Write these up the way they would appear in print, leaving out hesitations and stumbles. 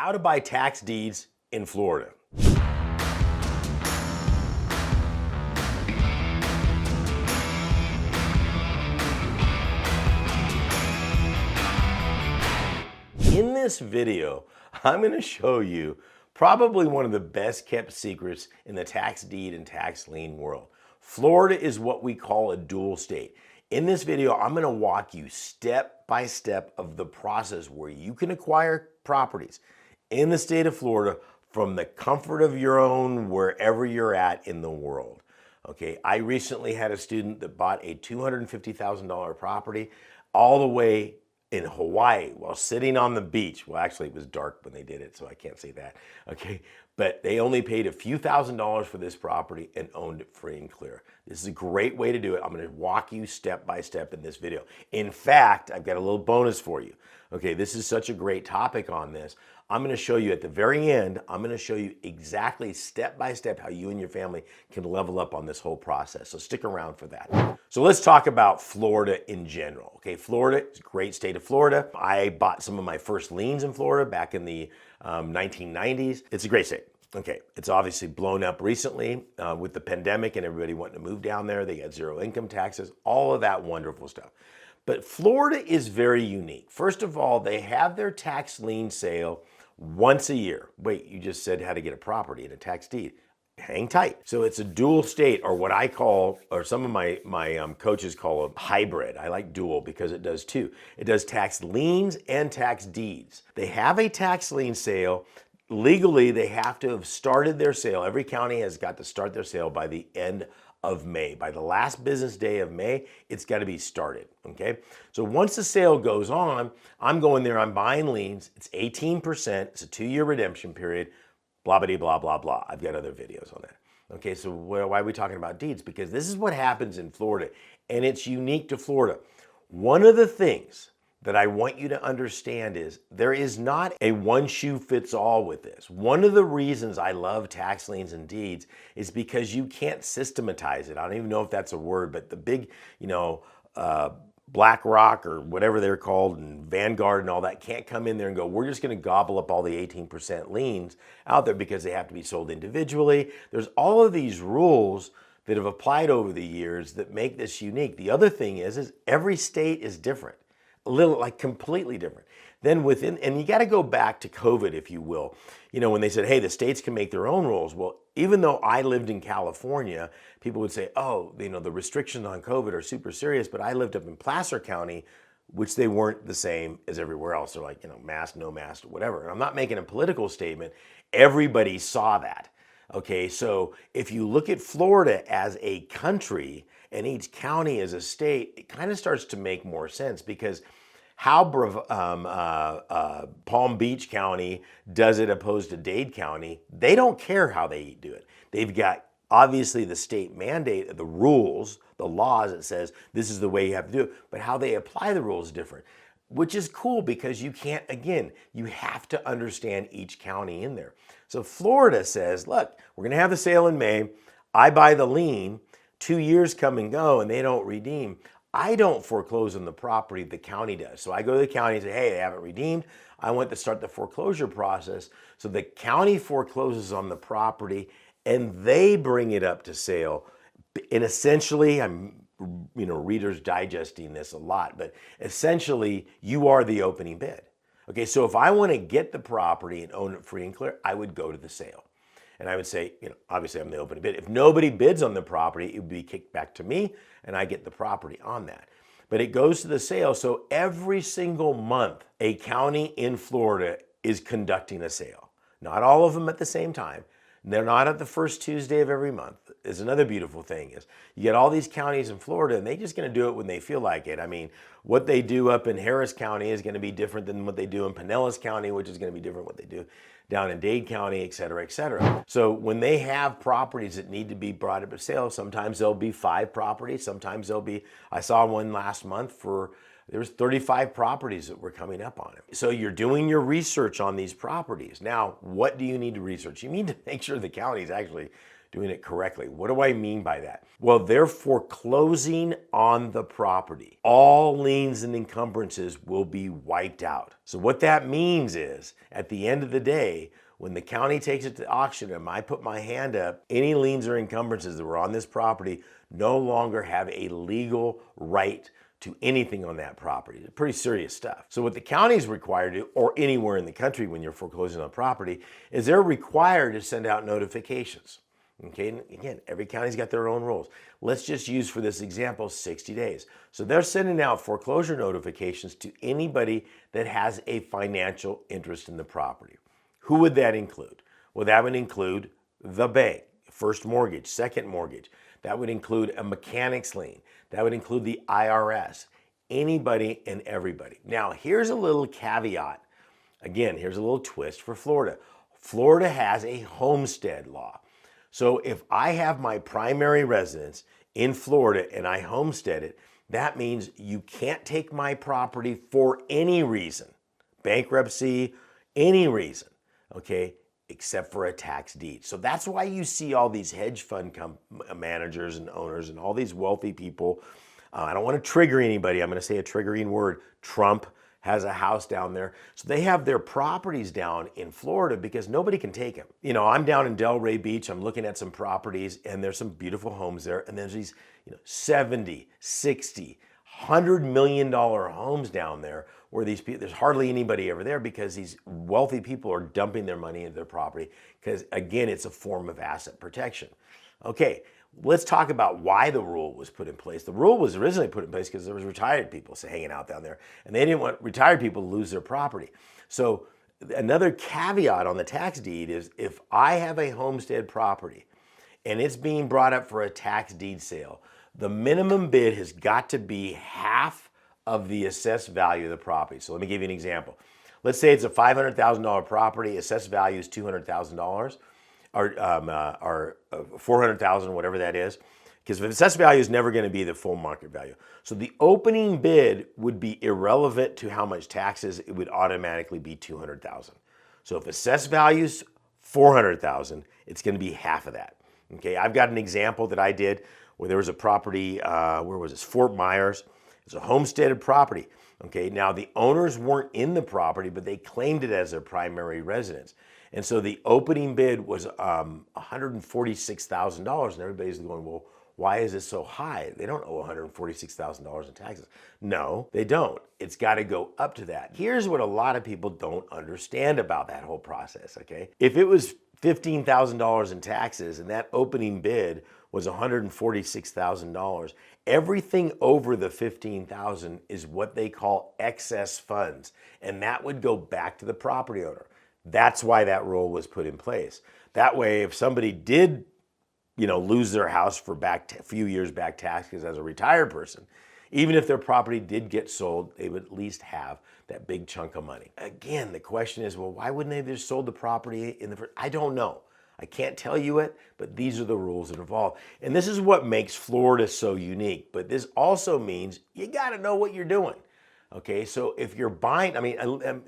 How to buy tax deeds in Florida. In this video, I'm going to show you probably one of the best kept secrets in the tax deed and tax lien world. Florida is what we call a dual state. In this video, I'm going to walk you step by step of the process where you can acquire properties in the state of Florida from the comfort of your own, wherever you're at in the world. Okay, I recently had a student that bought a $250,000 property all the way in Hawaii while sitting on the beach. Well, actually it was dark when they did it, so I can't say that. Okay, but they only paid a few $1,000s for this property and owned it free and clear. This is a great way to do it. I'm going to walk you step by step in this video. In fact, I've got a little bonus for you. Okay, this is such a great topic on this. I'm going to show you at the very end, I'm going to show you exactly step by step how you and your family can level up on this whole process. So stick around for that. So let's talk about Florida in general. Okay, Florida is a great state of Florida. I bought some of my first liens in Florida back in the 1990s. It's a great state. Okay, it's obviously blown up recently with the pandemic and everybody wanting to move down there. They got zero income taxes, all of that wonderful stuff. But Florida is very unique. First of all, they have their tax lien sale once a year. Wait, you just said how to get a property and a tax deed. Hang tight. So it's a dual state, or what I call, or some of my coaches call a hybrid. I like dual because it does two. It does tax liens and tax deeds. They have a tax lien sale. Legally, they have to have started their sale. Every county has got to start their sale by the end of May. By the last business day of May, it's got to be started, okay? So once the sale goes on, I'm going there, I'm buying liens. It's 18%, it's a 2-year redemption period, blah, blah, blah, blah, blah. I've got other videos on that. Okay, so why are we talking about deeds? Because this is what happens in Florida, and it's unique to Florida. One of the things that I want you to understand is there is not a one shoe fits all with this. One of the reasons I love tax liens and deeds is because you can't systematize it. I don't even know if that's a word, but the big, BlackRock or whatever they're called and Vanguard and all that can't come in there and go, we're just going to gobble up all the 18% liens out there because they have to be sold individually. There's all of these rules that have applied over the years that make this unique. The other thing is every state is different. A little, like, completely different. Then within, and you got to go back to COVID, if you will. You know, when they said, hey, the states can make their own rules. Well, even though I lived in California, people would say, oh, the restrictions on COVID are super serious, but I lived up in Placer County, which they weren't the same as everywhere else. They're like, mask, no mask, whatever. And I'm not making a political statement. Everybody saw that. Okay, so if you look at Florida as a country and each county as a state, it kind of starts to make more sense because how Palm Beach County does it opposed to Dade County, they don't care how they do it. They've got obviously the state mandate, the rules, the laws that says this is the way you have to do it, but how they apply the rules is different, which is cool because you can't, again, you have to understand each county in there. So Florida says, look, we're going to have the sale in May. I buy the lien. 2 years come and go and they don't redeem. I don't foreclose on the property, the county does. So I go to the county and say, hey, they haven't redeemed. I want to start the foreclosure process. So the county forecloses on the property and they bring it up to sale. And essentially, I'm Reader's Digesting this a lot, but essentially you are the opening bid. Okay, so if I want to get the property and own it free and clear, I would go to the sale. And I would say, obviously I'm the opening bid. If nobody bids on the property, it would be kicked back to me and I get the property on that. But it goes to the sale. So every single month, a county in Florida is conducting a sale. Not all of them at the same time. They're not at the first Tuesday of every month. Is another beautiful thing is you get all these counties in Florida and they're just going to do it when they feel like it. I mean, what they do up in Harris County is going to be different than what they do in Pinellas County, which is going to be different what they do down in Dade County, et cetera, et cetera. So when they have properties that need to be brought up for sale, sometimes there'll be 5 properties, sometimes there'll be, I saw one last month for, there was 35 properties that were coming up on it. So you're doing your research on these properties. Now, what do you need to research? You need to make sure the county is actually doing it correctly. What do I mean by that? Well, they're foreclosing on the property. All liens and encumbrances will be wiped out. So what that means is, at the end of the day, when the county takes it to auction and I put my hand up, any liens or encumbrances that were on this property no longer have a legal right to anything on that property. It's pretty serious stuff. So what the county is required to, or anywhere in the country when you're foreclosing on property, is they're required to send out notifications. Okay, and again, every county's got their own rules. Let's just use for this example 60 days. So they're sending out foreclosure notifications to anybody that has a financial interest in the property. Who would that include? Well, that would include the bank, first mortgage, second mortgage. That would include a mechanic's lien. That would include the IRS, anybody and everybody. Now, here's a little caveat. Again, here's a little twist for Florida. Florida has a homestead law. So if I have my primary residence in Florida and I homestead it, that means you can't take my property for any reason, bankruptcy, any reason, okay, except for a tax deed. So that's why you see all these hedge fund managers and owners and all these wealthy people. I don't want to trigger anybody. I'm going to say a triggering word. Trump has a house down there. So they have their properties down in Florida because nobody can take them. You know, I'm down in Delray Beach. I'm looking at some properties and there's some beautiful homes there. And there's these, 70, 60, $100 million homes down there where these people, there's hardly anybody ever there because these wealthy people are dumping their money into their property because, again, it's a form of asset protection. Okay, let's talk about why the rule was put in place. The rule was originally put in place because there was retired people hanging out down there, and they didn't want retired people to lose their property. So another caveat on the tax deed is if I have a homestead property and it's being brought up for a tax deed sale, the minimum bid has got to be half of the assessed value of the property. So let me give you an example. Let's say it's a $500,000 property, assessed value is $200,000 or $400,000, whatever that is, because the assessed value is never going to be the full market value. So the opening bid would be irrelevant to how much taxes, it would automatically be $200,000. So if assessed value is $400,000, it's going to be half of that. Okay, I've got an example that I did where there was a property, where was this? Fort Myers. It's a homesteaded property. Okay, now the owners weren't in the property, but they claimed it as their primary residence. And so the opening bid was $146,000, and everybody's going, well, why is it so high? They don't owe $146,000 in taxes. No, they don't. It's got to go up to that. Here's what a lot of people don't understand about that whole process, okay? If it was $15,000 in taxes and that opening bid was $146,000, everything over the $15,000 is what they call excess funds, and that would go back to the property owner. That's why that rule was put in place. That way, if somebody did, lose their house for a few years back taxes as a retired person, even if their property did get sold, they would at least have that big chunk of money. Again, the question is, well, why wouldn't they have just sold the property in the first? I don't know. I can't tell you it, but these are the rules that are involved. And this is what makes Florida so unique. But this also means you got to know what you're doing. Okay, so if you're buying,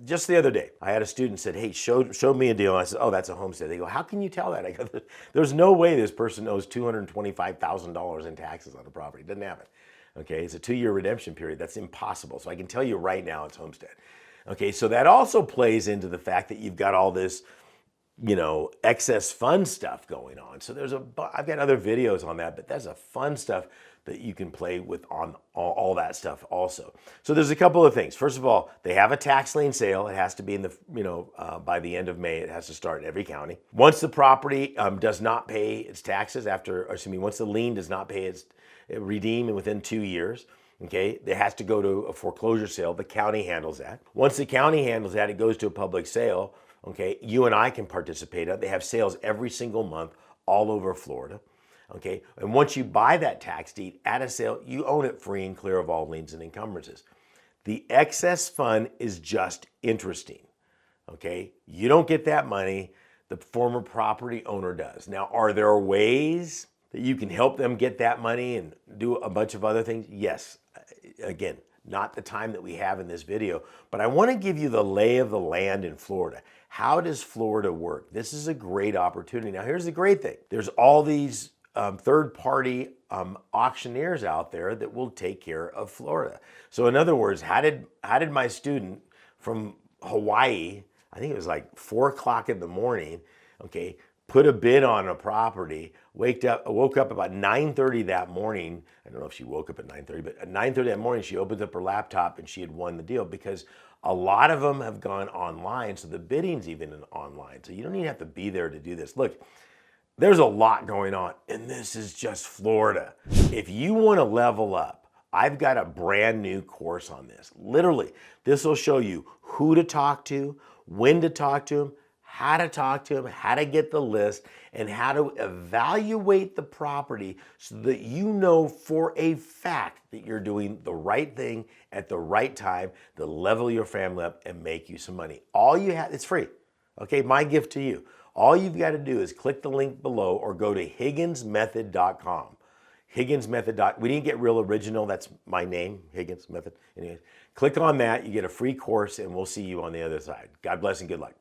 just the other day, I had a student said, hey, show me a deal. And I said, oh, that's a homestead. They go, how can you tell that? I go, there's no way this person owes $225,000 in taxes on the property. It doesn't happen. Okay, it's a 2-year redemption period. That's impossible. So I can tell you right now it's homestead. Okay, so that also plays into the fact that you've got all this, excess fund stuff going on. So I've got other videos on that, but that's a fun stuff that you can play with on all that stuff also. So there's a couple of things. First of all, they have a tax lien sale. It has to be in the, by the end of May, it has to start in every county. Once the property does not pay its taxes once the lien does not pay its redeem within 2 years, okay, it has to go to a foreclosure sale. The county handles that. Once the county handles that, it goes to a public sale. Okay, you and I can participate in it. They have sales every single month all over Florida. Okay, and once you buy that tax deed at a sale, you own it free and clear of all liens and encumbrances. The excess fund is just interesting. Okay, you don't get that money, the former property owner does. Now, are there ways that you can help them get that money and do a bunch of other things? Yes. Again, not the time that we have in this video, but I want to give you the lay of the land in Florida. How does Florida work? This is a great opportunity. Now, here's the great thing. There's all these third-party auctioneers out there that will take care of Florida. So in other words, how did my student from Hawaii, I think it was like 4 o'clock in the morning, okay, put a bid on a property, woke up about 9:30 that morning. I don't know if she woke up at 9:30, but at 9:30 that morning, she opened up her laptop and she had won the deal, because a lot of them have gone online, so the bidding's even online. So you don't even have to be there to do this. Look, there's a lot going on, and this is just Florida. If you want to level up, I've got a brand new course on this. Literally, this will show you who to talk to, when to talk to them, how to talk to them, how to get the list, and how to evaluate the property so that you know for a fact that you're doing the right thing at the right time to level your family up and make you some money. All you have, it's free. Okay, my gift to you. All you've got to do is click the link below or go to higginsmethod.com. Higgins Method. We didn't get real original. That's my name, Higgins Method. Anyways, click on that. You get a free course, and we'll see you on the other side. God bless and good luck.